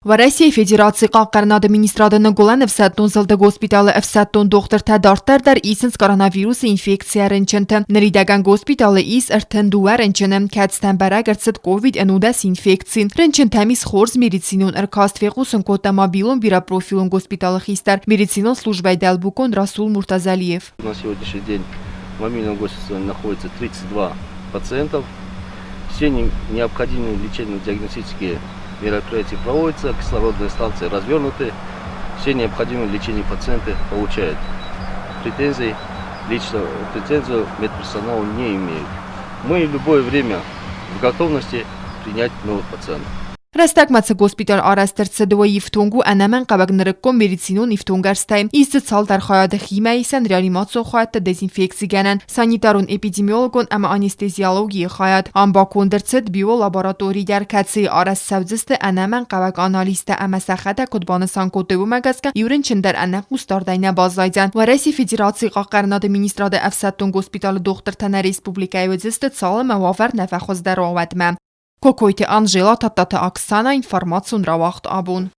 В России Федерации Қаққарн административны Гуланов саттун зылды госпиталы эфсаттун доктор тадарттардар исенс коронавирус инфекция ренченты. Наридаган госпиталы ис эртен дуа ренченем кәдстен барагерцет COVID-19 инфекцин. Ренчен тамис хорз медицинун эркаст фекусын кота мобилун бира профилун госпиталы хистар. Медицинун службой Далбукон Расул Муртазалиев. На сегодняшний день в мобильном госпитале находится 32 пациентов. Все необходимые лечебно-диагностические мероприятия проводятся, кислородные станции развернуты, все необходимые лечения пациенты получают. Претензию медперсоналу не имеют. Мы в любое время в готовности принять новых пациентов. Растакмаца госпитал арастерце два ифтунгу анаман кабагнырыккон медицинун ифтунгарстайм. Истицал дар хаяда химайсан реанимацио хаяtta дезинфекции ганан. Санитарун эпидемиологон ама анестезиологии хаят. Амбакундерцет биолабораторий дар каци арас савзисте анаман кабаг аналисте ама сахата кудбанасан котеву магаска юренчен дар анак устардайна базайдан. В России Федерации Қаққарн администрада эфсаттун госпитал доктор тана республикай везисте цалым ававар нафахоз дар авадма. Кокойте Анжела Татата Оксана информацию нравахт абун.